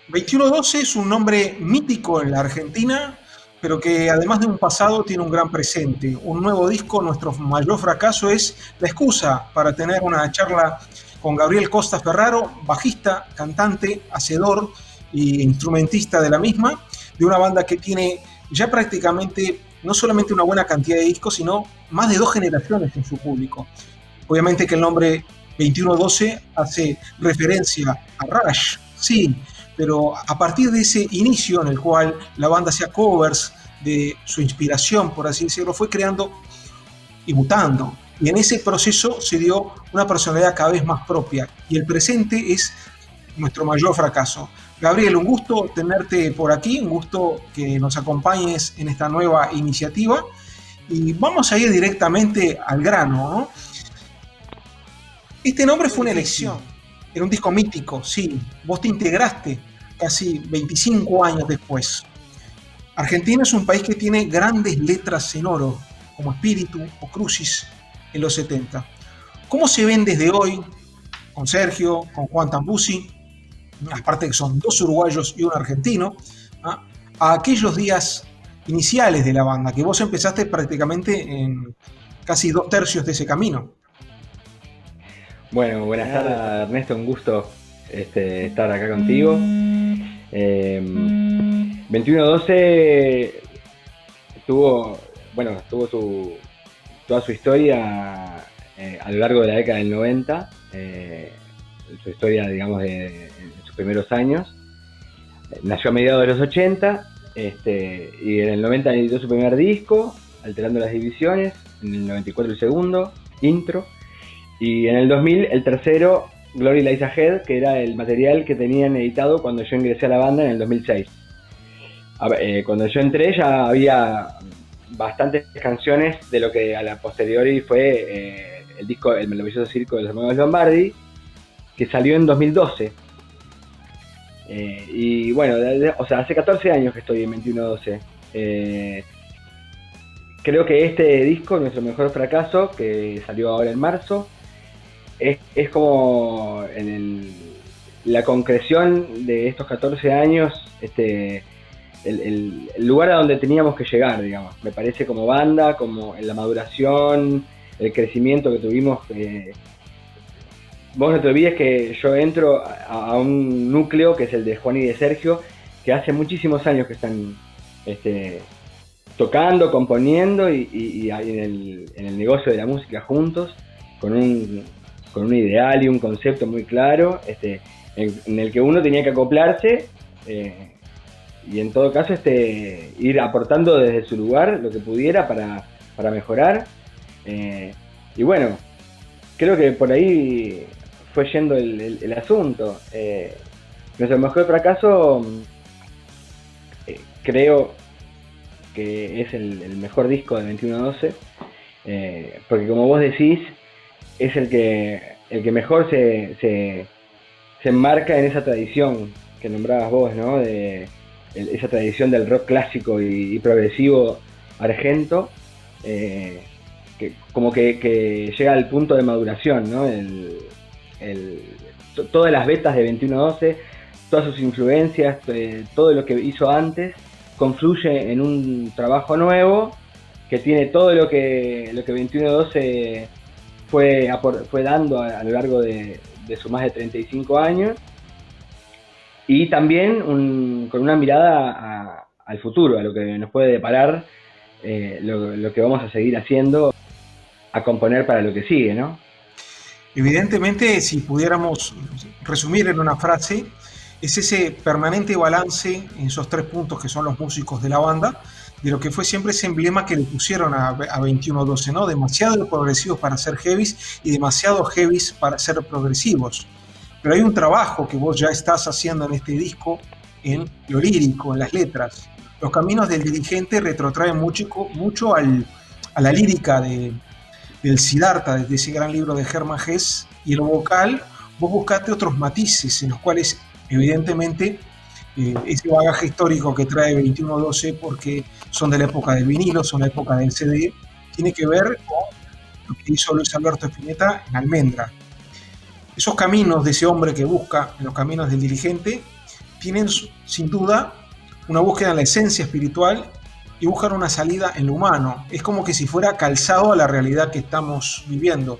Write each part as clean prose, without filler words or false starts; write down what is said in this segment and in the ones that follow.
2112 es un nombre mítico en la Argentina, pero que además de un pasado tiene un gran presente. Un nuevo disco, nuestro mayor fracaso, es la excusa para tener una charla con Gabriel Costa Ferraro, bajista, cantante, hacedor e instrumentista de la misma, de una banda que tiene ya prácticamente no solamente una buena cantidad de discos, sino más de 2 generaciones en su público. Obviamente que el nombre 2112 hace referencia a Rush, sí, pero a partir de ese inicio en el cual la banda hacía covers de su inspiración, por así decirlo, fue creando y mutando. Y en ese proceso se dio una personalidad cada vez más propia. Y el presente es nuestro mayor fracaso. Gabriel, un gusto tenerte por aquí, un gusto que nos acompañes en esta nueva iniciativa. Y vamos a ir directamente al grano, ¿no? Este nombre fue una elección, era un disco mítico, sí. Vos te integraste casi 25 años después. Argentina es un país que tiene grandes letras en oro, como Espíritu o Crucis en los 70. ¿Cómo se ven desde hoy con Sergio, con Juan Tambusi, aparte que son 2 uruguayos y un argentino, a aquellos días iniciales de la banda, que vos empezaste prácticamente en casi 2/3 de ese camino? Bueno, buenas tardes Ernesto, un gusto estar acá contigo. 2112 tuvo toda su historia a lo largo de la década del 90, su historia, digamos, en sus primeros años. Nació a mediados de los 80, y en el 90 editó su primer disco, Alterando las Divisiones, en el 94 el segundo, Intro, y en el 2000 el tercero, Glory Lies Ahead, que era el material que tenían editado cuando yo ingresé a la banda en el 2006. Cuando yo entré ya había bastantes canciones de lo que a la posteriori fue el disco El maravilloso circo de los hermanos Lombardi, que salió en 2012. Y bueno, hace 14 años que estoy en 2112. Creo que este disco, Nuestro Mejor Fracaso, que salió ahora en marzo, es como la concreción de estos 14 años, el lugar a donde teníamos que llegar, digamos. Me parece, como banda, como en la maduración, el crecimiento que tuvimos. Vos no te olvides que yo entro a un núcleo que es el de Juan y de Sergio, que hace muchísimos años que están tocando, componiendo y en el negocio de la música juntos, con un ideal y un concepto muy claro, en el que uno tenía que acoplarse, y en todo caso ir aportando desde su lugar lo que pudiera para mejorar. Y bueno, creo que por ahí fue yendo el asunto. Nuestro Mejor Fracaso, creo que es el mejor disco de 2112, porque, como vos decís, es el que mejor se enmarca en esa tradición que nombrabas vos, ¿no? Esa tradición del rock clásico y progresivo argento, que como que llega al punto de maduración, ¿no? Todas las vetas de 2112, todas sus influencias, todo lo que hizo antes, confluye en un trabajo nuevo que tiene todo lo que 2112 fue dando a lo largo de sus más de 35 años, y también con una mirada al futuro, a lo que nos puede deparar, lo que vamos a seguir haciendo, a componer para lo que sigue, ¿no? Evidentemente, si pudiéramos resumir en una frase, es ese permanente balance en esos 3 puntos que son los músicos de la banda, de lo que fue siempre ese emblema que le pusieron a 2112, ¿no? Demasiado progresivos para ser heavies y demasiado heavies para ser progresivos. Pero hay un trabajo que vos ya estás haciendo en este disco, en lo lírico, en las letras. Los Caminos del Dirigente retrotraen mucho a la lírica del Siddhartha, de ese gran libro de Hermann Hesse, y en lo vocal vos buscaste otros matices en los cuales, evidentemente, ese bagaje histórico que trae 2112, porque son de la época del vinilo, son de la época del CD, tiene que ver con lo que hizo Luis Alberto Spinetta en Almendra. Esos caminos de ese hombre que busca en los caminos del dirigente tienen sin duda una búsqueda en la esencia espiritual y buscan una salida en lo humano. Es como que si fuera calzado a la realidad que estamos viviendo.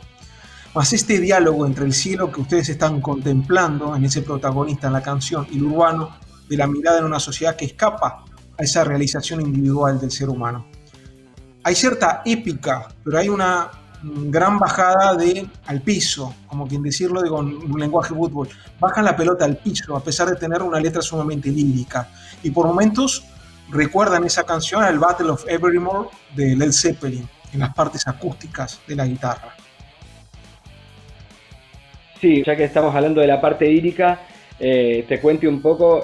Mas este diálogo entre el cielo que ustedes están contemplando en ese protagonista en la canción y lo urbano, de la mirada en una sociedad que escapa a esa realización individual del ser humano. Hay cierta épica, pero hay una gran bajada al piso, como quien decirlo con un lenguaje fútbol. Bajan la pelota al piso, a pesar de tener una letra sumamente lírica. Y por momentos recuerdan esa canción al Battle of Evermore de Led Zeppelin, en las partes acústicas de la guitarra. Sí, ya que estamos hablando de la parte lírica, te cuente un poco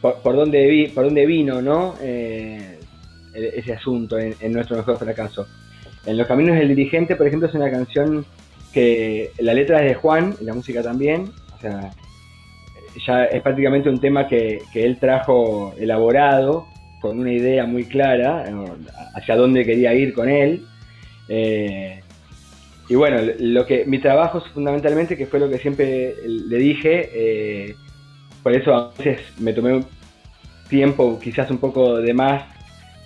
por dónde vino, ¿no? Ese asunto en Nuestro Mejor Fracaso. En Los Caminos del Dirigente, por ejemplo, es una canción que la letra es de Juan y la música también. O sea, ya es prácticamente un tema que él trajo elaborado con una idea muy clara hacia dónde quería ir con él. Y bueno, mi trabajo es fundamentalmente, que fue lo que siempre le dije, por eso a veces me tomé un tiempo, quizás un poco de más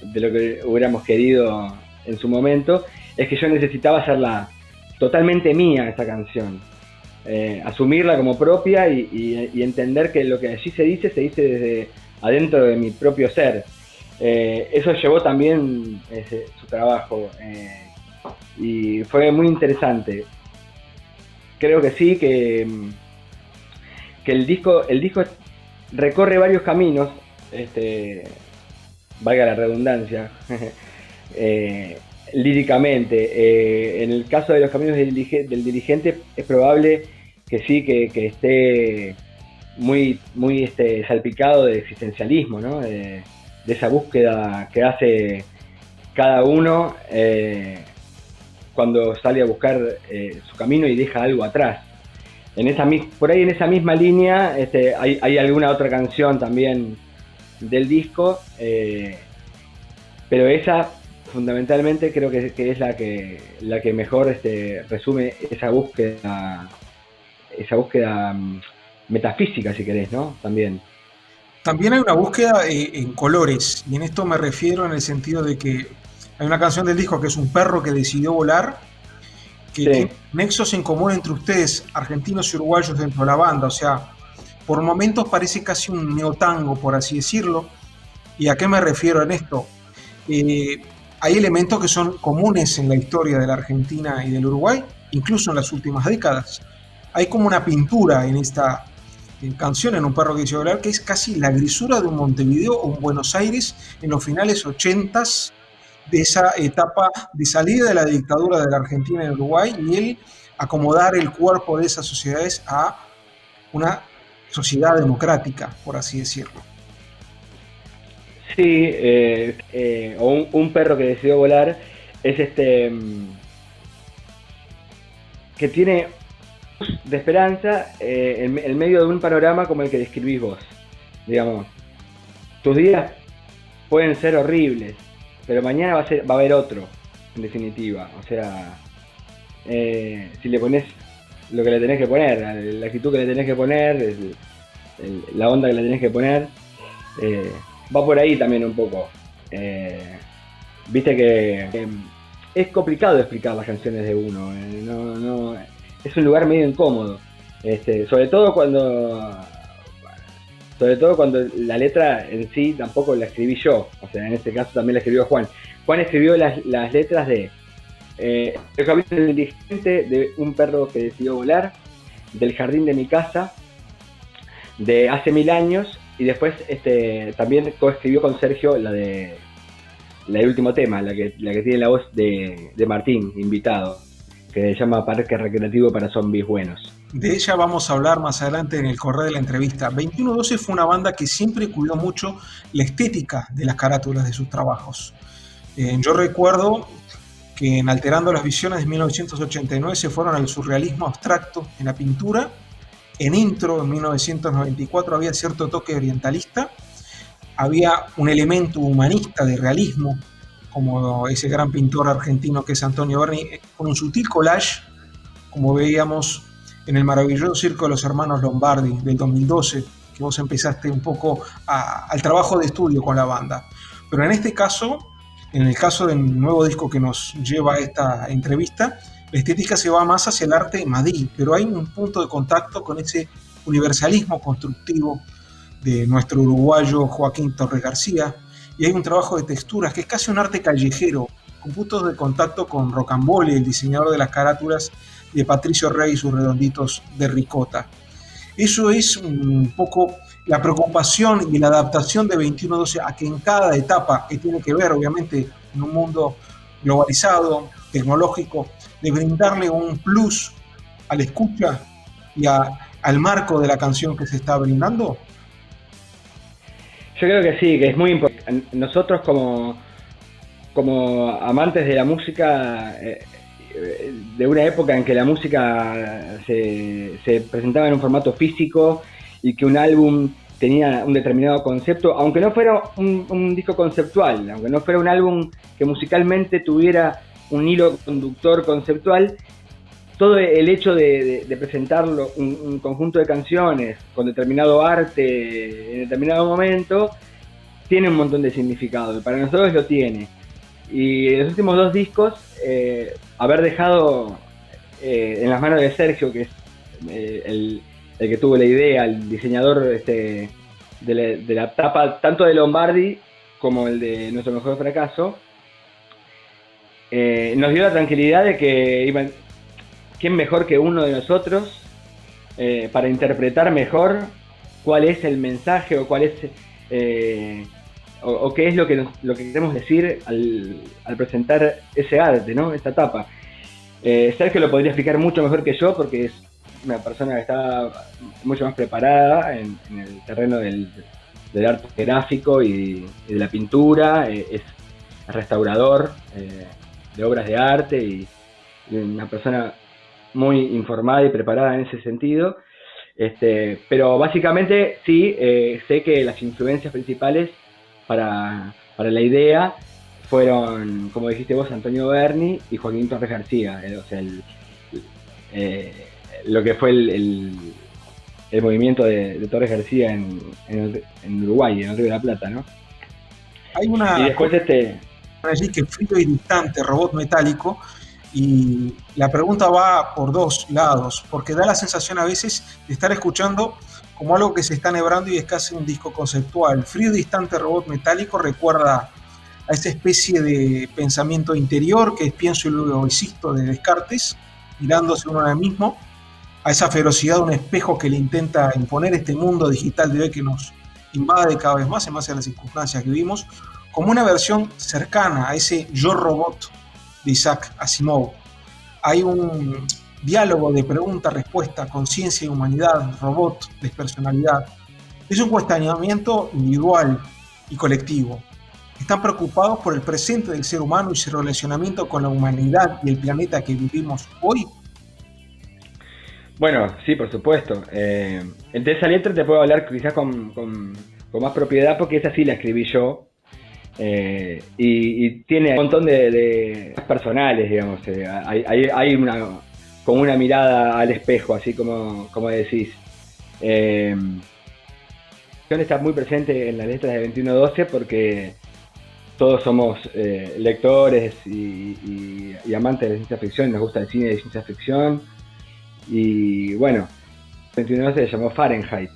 de lo que hubiéramos querido en su momento, es que yo necesitaba hacerla totalmente mía, esta canción. Asumirla como propia y entender que lo que allí se dice desde adentro de mi propio ser. Eso llevó también su trabajo. Y fue muy interesante. Creo que sí, que el disco recorre varios caminos, valga la redundancia, líricamente. En el caso de Los Caminos del Dirigente es probable que sí, que esté muy salpicado de existencialismo, ¿no? De esa búsqueda que hace cada uno cuando sale a buscar su camino y deja algo atrás. Por ahí en esa misma línea hay alguna otra canción también del disco, pero esa fundamentalmente creo que es la que mejor resume esa búsqueda metafísica, si querés, ¿no? También hay una búsqueda en colores, y en esto me refiero en el sentido de que hay una canción del disco que es Un perro que decidió volar, que sí, tiene nexos en común entre ustedes, argentinos y uruguayos, dentro de la banda. O sea, por momentos parece casi un neotango, por así decirlo. ¿Y a qué me refiero en esto? Hay elementos que son comunes en la historia de la Argentina y del Uruguay, incluso en las últimas décadas. Hay como una pintura en esta canción, en Un perro que decidió volar, que es casi la grisura de un Montevideo o un Buenos Aires en los finales 80s, de esa etapa de salida de la dictadura de la Argentina y Uruguay, y el acomodar el cuerpo de esas sociedades a una sociedad democrática, por así decirlo. sí, o un perro que decidió volar es que tiene de esperanza en medio de un panorama como el que describís vos. Digamos, tus días pueden ser horribles, pero mañana va a haber otro, en definitiva. O sea, si le pones lo que le tenés que poner, la actitud que le tenés que poner, la onda que le tenés que poner, va por ahí también un poco. Viste que es complicado explicar las canciones de uno, no, es un lugar medio incómodo, sobre todo cuando la letra en sí tampoco la escribí yo. O sea, en este caso también la escribió Juan. Juan escribió las letras de El Camino del Dirigente, de Un perro que decidió volar, Del jardín de mi casa, de Hace 1000 años, y después también coescribió con Sergio la del último tema, la que tiene la voz de Martín, invitado, que se llama Parque Recreativo para Zombies Buenos. De ella vamos a hablar más adelante en el correo de la entrevista. 2112 fue una banda que siempre cuidó mucho la estética de las carátulas de sus trabajos. Yo recuerdo que en Alterando las Visiones de 1989 se fueron al surrealismo abstracto en la pintura. En Intro, en 1994, había cierto toque orientalista. Había un elemento humanista de realismo, como ese gran pintor argentino que es Antonio Berni, con un sutil collage, como veíamos en el maravilloso Circo de los Hermanos Lombardi del 2012, que vos empezaste un poco al trabajo de estudio con la banda. Pero en este caso, en el caso del nuevo disco que nos lleva a esta entrevista, la estética se va más hacia el arte madí, pero hay un punto de contacto con ese universalismo constructivo de nuestro uruguayo Joaquín Torres García, y hay un trabajo de texturas que es casi un arte callejero, con puntos de contacto con Rocambole, el diseñador de las carátulas, de Patricio Rey y sus redonditos de ricota. Eso es un poco la preocupación y la adaptación de 2112 a que en cada etapa, que tiene que ver obviamente en un mundo globalizado, tecnológico, de brindarle un plus a la escucha y al marco de la canción que se está brindando. Yo creo que sí, que es muy importante. Nosotros como amantes de la música, de una época en que la música se presentaba en un formato físico y que un álbum tenía un determinado concepto, aunque no fuera un disco conceptual, aunque no fuera un álbum que musicalmente tuviera un hilo conductor conceptual, todo el hecho de presentarlo, un conjunto de canciones con determinado arte en determinado momento, tiene un montón de significado, y para nosotros lo tiene. Y en los últimos 2 discos, haber dejado en las manos de Sergio, que es el que tuvo la idea, el diseñador de la tapa tanto de Lombardi como el de Nuestro Mejor Fracaso, nos dio la tranquilidad de que quién mejor que uno de nosotros para interpretar mejor cuál es el mensaje o cuál es o qué es lo que queremos decir al presentar ese arte, ¿no? Esta tapa. Sergio lo podría explicar mucho mejor que yo, porque es una persona que está mucho más preparada en el terreno del arte gráfico y de la pintura. Es restaurador de obras de arte y una persona muy informada y preparada en ese sentido. Pero básicamente sí, sé que las influencias principales para la idea fueron, como dijiste vos, Antonio Berni y Joaquín Torres García, o sea, lo que fue el movimiento de Torres García en Uruguay, en el Río de la Plata, ¿no? Hay una... Y después allí que Frío y Distante, Robot Metálico, y la pregunta va por 2 lados, porque da la sensación a veces de estar escuchando como algo que se está enhebrando y es casi un disco conceptual. Frío y Distante, Robot Metálico recuerda a esa especie de pensamiento interior que es Pienso y luego existo de Descartes, mirándose uno a sí mismo, a esa ferocidad de un espejo que le intenta imponer este mundo digital de hoy que nos invade cada vez más en base a las circunstancias que vivimos, como una versión cercana a ese Yo Robot de Isaac Asimov. Hay un diálogo de pregunta-respuesta, conciencia y humanidad, robot, despersonalidad. Es un cuestionamiento individual y colectivo. Están preocupados por el presente del ser humano y su relacionamiento con la humanidad y el planeta que vivimos hoy. Bueno, sí, por supuesto. De esa letra te puedo hablar quizás con más propiedad, porque esa sí la escribí yo. Y tiene un montón de personales, digamos. Hay como una mirada al espejo, así como decís. Está muy presente en las letras de 2112 porque todos somos lectores y amantes de ciencia ficción, nos gusta el cine de ciencia ficción. Y bueno, 2112 se llamó Fahrenheit.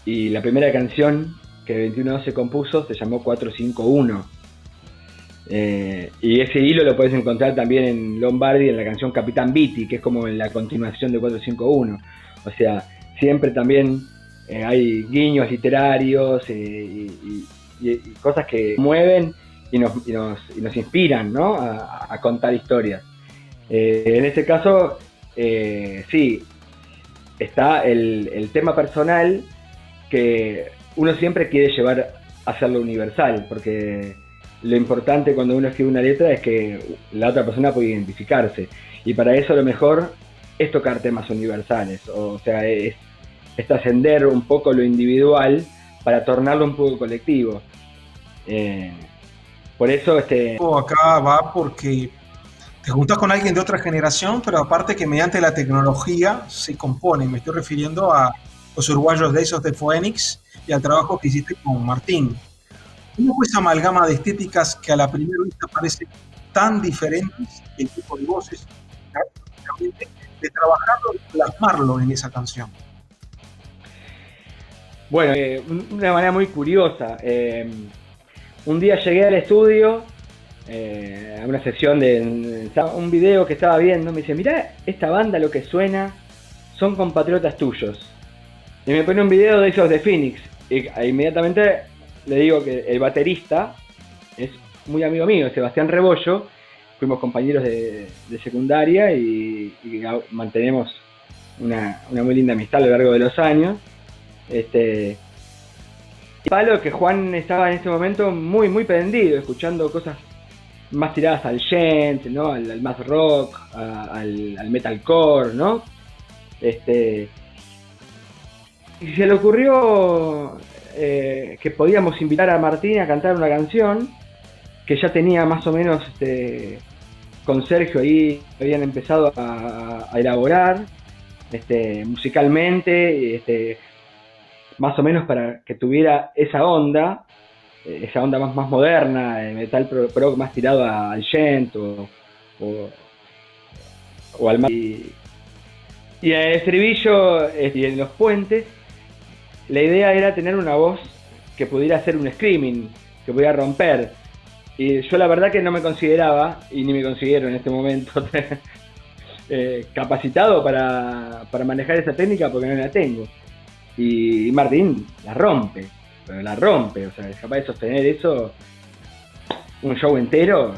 Y la primera canción que 2112 compuso se llamó 451. Y ese hilo lo puedes encontrar también en Lombardi, en la canción Capitán Beatty, que es como en la continuación de 451. O sea, siempre también hay guiños literarios y cosas que mueven y nos inspiran, ¿no? a contar historias. En este caso, sí, está el tema personal que uno siempre quiere llevar a hacerlo universal, porque lo importante cuando uno escribe una letra es que la otra persona pueda identificarse, y para eso lo mejor es tocar temas universales, o sea, es trascender un poco lo individual para tornarlo un poco colectivo. Por eso acá va porque te juntas con alguien de otra generación, pero aparte que mediante la tecnología se compone. Me estoy refiriendo a los uruguayos Days of the Phoenix y al trabajo que hiciste con Martín. ¿Cómo fue esa amalgama de estéticas que a la primera vista parecen tan diferentes, el tipo de voces, de trabajarlo y plasmarlo en esa canción? Bueno, una manera muy curiosa. Un día llegué al estudio, a una sesión de un video que estaba viendo, me dice, mirá, esta banda lo que suena son compatriotas tuyos. Y me pone un video de esos de Phoenix. Y inmediatamente le digo que el baterista es muy amigo mío, Sebastián Rebollo. Fuimos compañeros de secundaria y mantenemos una muy linda amistad a lo largo de los años. Palo que Juan estaba en ese momento muy muy prendido, escuchando cosas más tiradas al gent, ¿no? al más rock, al metalcore, ¿no? Y se le ocurrió que podíamos invitar a Martín a cantar una canción que ya tenía más o menos con Sergio ahí habían empezado a elaborar musicalmente, más o menos para que tuviera esa onda más moderna, metal pro más tirado al gent o al más. Y en el estribillo y en los puentes, la idea era tener una voz que pudiera hacer un screaming, que pudiera romper. Y yo la verdad que no me consideraba, y ni me considero en este momento, capacitado para manejar esa técnica porque no la tengo. Y Martín la rompe, o sea, es capaz de sostener eso un show entero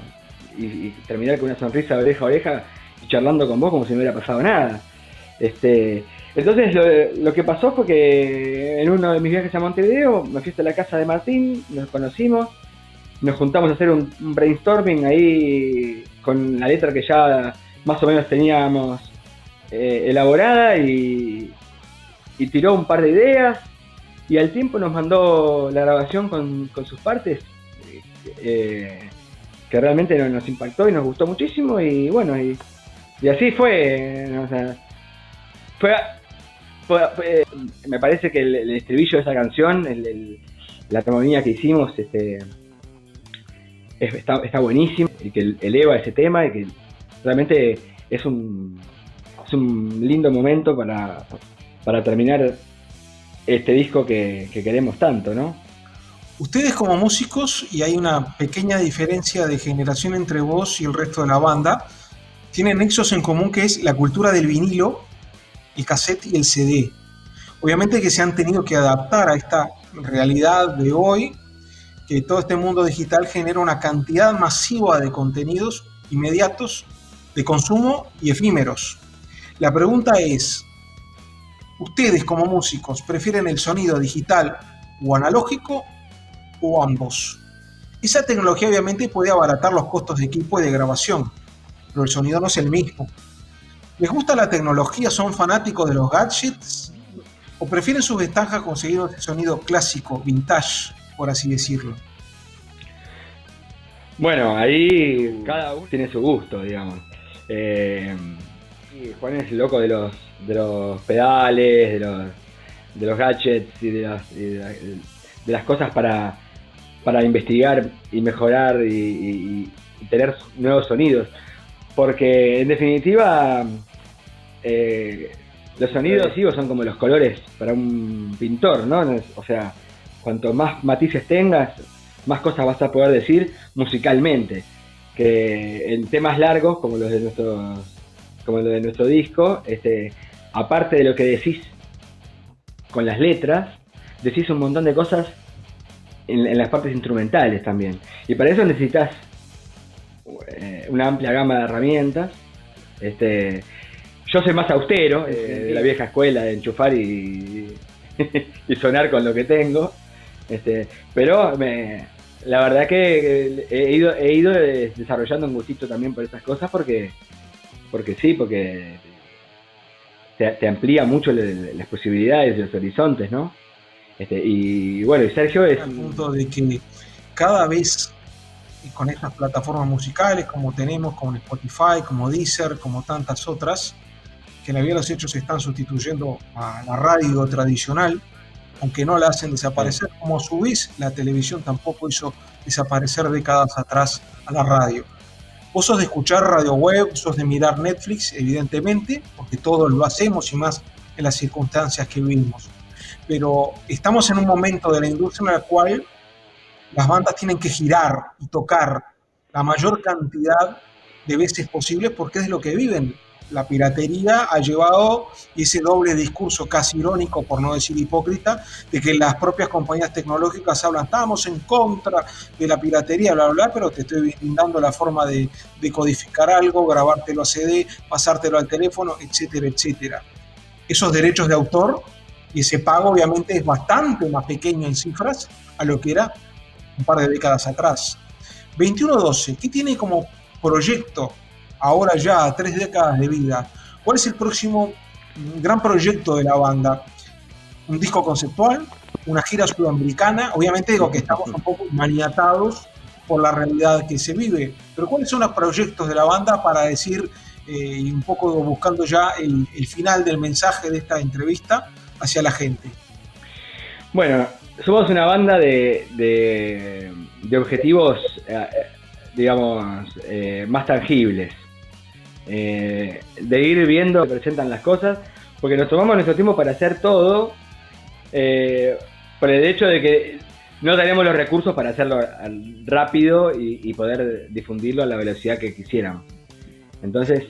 y terminar con una sonrisa de oreja a oreja y charlando con vos como si no hubiera pasado nada. Entonces lo que pasó fue que en uno de mis viajes a Montevideo me fui hasta la casa de Martín, nos conocimos, nos juntamos a hacer un brainstorming ahí con la letra que ya más o menos teníamos elaborada y tiró un par de ideas y al tiempo nos mandó la grabación con sus partes que realmente nos impactó y nos gustó muchísimo y bueno, y así fue, o sea, me parece que el estribillo de esa canción, la armonía que hicimos está buenísimo y que eleva ese tema y que realmente es un lindo momento para terminar este disco que queremos tanto, ¿no? Ustedes como músicos, y hay una pequeña diferencia de generación entre vos y el resto de la banda, tienen nexos en común que es la cultura del vinilo, el cassette y el CD. Obviamente que se han tenido que adaptar a esta realidad de hoy, que todo este mundo digital genera una cantidad masiva de contenidos inmediatos, de consumo y efímeros. La pregunta es, ¿ustedes como músicos prefieren el sonido digital o analógico o ambos? Esa tecnología obviamente puede abaratar los costos de equipo y de grabación, pero el sonido no es el mismo. ¿Les gusta la tecnología? ¿Son fanáticos de los gadgets? ¿O prefieren sus ventajas conseguir ese sonido clásico, vintage, por así decirlo? Bueno, ahí cada uno tiene su gusto, digamos. Juan es loco de los pedales, de los gadgets y de las cosas para investigar y mejorar y tener nuevos sonidos. Porque en definitiva los sonidos son como los colores para un pintor, ¿no? O sea, cuanto más matices tengas, más cosas vas a poder decir musicalmente. Que en temas largos, como los de nuestro disco, aparte de lo que decís con las letras, decís un montón de cosas en las partes instrumentales también. Y para eso necesitas una amplia gama de herramientas. Yo soy más austero, de la vieja escuela, de enchufar y sonar con lo que tengo. Pero la verdad que he ido desarrollando un gustito también por esas cosas porque te amplía mucho las posibilidades y los horizontes, ¿no? Y bueno, y Sergio es... Al punto de que cada vez con estas plataformas musicales como tenemos, como Spotify, como Deezer, como tantas otras, que la vía de los hechos están sustituyendo a la radio tradicional, aunque no la hacen desaparecer, como a su vez la televisión tampoco hizo desaparecer décadas atrás a la radio. Vos sos de escuchar radio web, sos de mirar Netflix, evidentemente, porque todos lo hacemos y más en las circunstancias que vivimos. Pero estamos en un momento de la industria en el cual las bandas tienen que girar y tocar la mayor cantidad de veces posible porque es de lo que viven. La piratería ha llevado ese doble discurso casi irónico, por no decir hipócrita, de que las propias compañías tecnológicas hablan, estamos en contra de la piratería, bla, bla, bla, pero te estoy brindando la forma de codificar algo, grabártelo a CD, pasártelo al teléfono, etcétera, etcétera. Esos derechos de autor y ese pago obviamente es bastante más pequeño en cifras a lo que era un par de décadas atrás. 2112, ¿qué tiene como proyecto ahora ya a 3 décadas de vida? ¿Cuál es el próximo gran proyecto de la banda? ¿Un disco conceptual? ¿Una gira sudamericana? Obviamente digo que estamos un poco maniatados por la realidad que se vive, pero ¿cuáles son los proyectos de la banda para decir, y un poco buscando ya el final del mensaje de esta entrevista hacia la gente? Bueno, somos una banda de objetivos, digamos, más tangibles. De ir viendo que presentan las cosas, porque nos tomamos nuestro tiempo para hacer todo, por el hecho de que no tenemos los recursos para hacerlo rápido y poder difundirlo a la velocidad que quisiéramos. Entonces,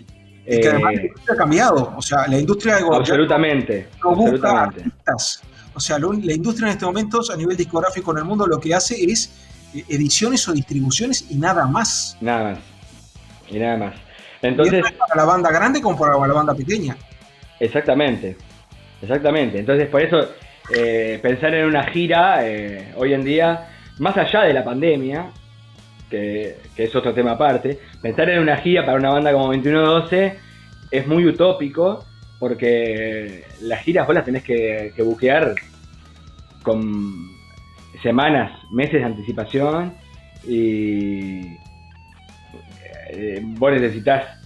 y que además la industria ha cambiado, o sea, la industria absolutamente, no busca artistas. O sea, la industria en estos momentos a nivel discográfico en el mundo lo que hace es ediciones o distribuciones y nada más. Nada más. Y nada más. Entonces, y es para la banda grande como para la banda pequeña. Exactamente. Entonces, por eso, pensar en una gira hoy en día, más allá de la pandemia, que es otro tema aparte, pensar en una gira para una banda como 2112 es muy utópico, porque las giras vos las tenés que buquear con semanas, meses de anticipación, y vos necesitas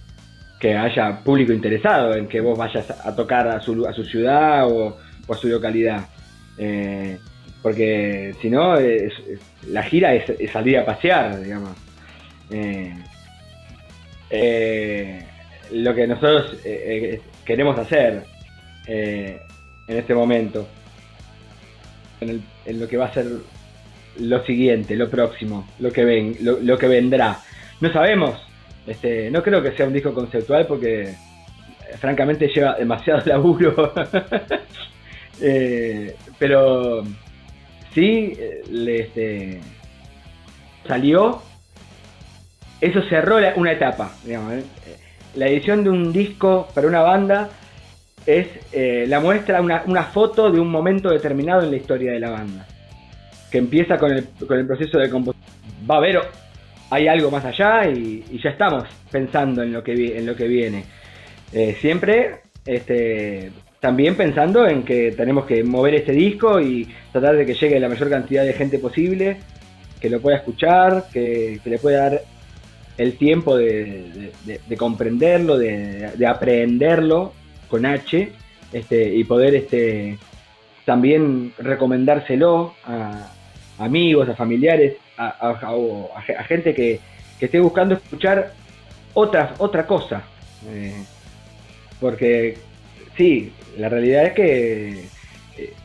que haya público interesado en que vos vayas a tocar a su ciudad o a su localidad, porque si no, la gira es salir a pasear, digamos. Lo que nosotros queremos hacer en este momento, en lo que va a ser lo siguiente, lo próximo, lo que vendrá. No sabemos, no creo que sea un disco conceptual porque francamente lleva demasiado laburo. Pero sí, salió, eso cerró una etapa, digamos. La edición de un disco para una banda es la muestra, una foto de un momento determinado en la historia de la banda, que empieza con el proceso de composición. Va a haber, hay algo más allá y ya estamos pensando en lo que viene. Siempre también pensando en que tenemos que mover este disco y tratar de que llegue la mayor cantidad de gente posible, que lo pueda escuchar, que le pueda dar el tiempo de comprenderlo, de aprenderlo con H, y poder también recomendárselo a amigos, a familiares, a gente que esté buscando escuchar otra cosa. Porque sí, la realidad es que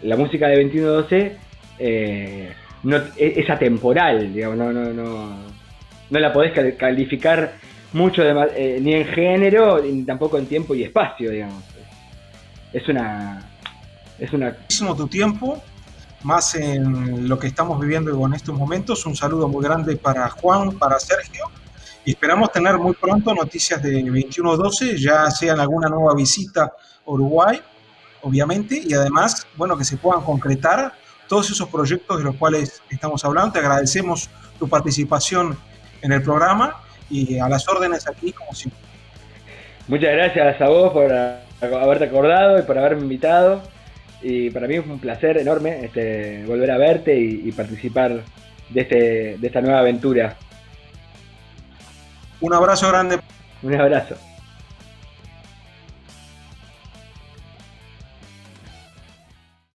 la música de 2112 es atemporal, digamos, no la podés calificar mucho ni en género, ni tampoco en tiempo y espacio, digamos. Es una tu tiempo, más en lo que estamos viviendo en estos momentos. Un saludo muy grande para Juan, para Sergio, y esperamos tener muy pronto noticias de 2112, ya sean alguna nueva visita a Uruguay, obviamente, y además, bueno, que se puedan concretar todos esos proyectos de los cuales estamos hablando. Te agradecemos tu participación en el programa y a las órdenes aquí, como siempre. Muchas gracias a vos por haberte acordado y por haberme invitado, y para mí fue un placer enorme volver a verte y participar de esta nueva aventura. Un abrazo grande. Un abrazo.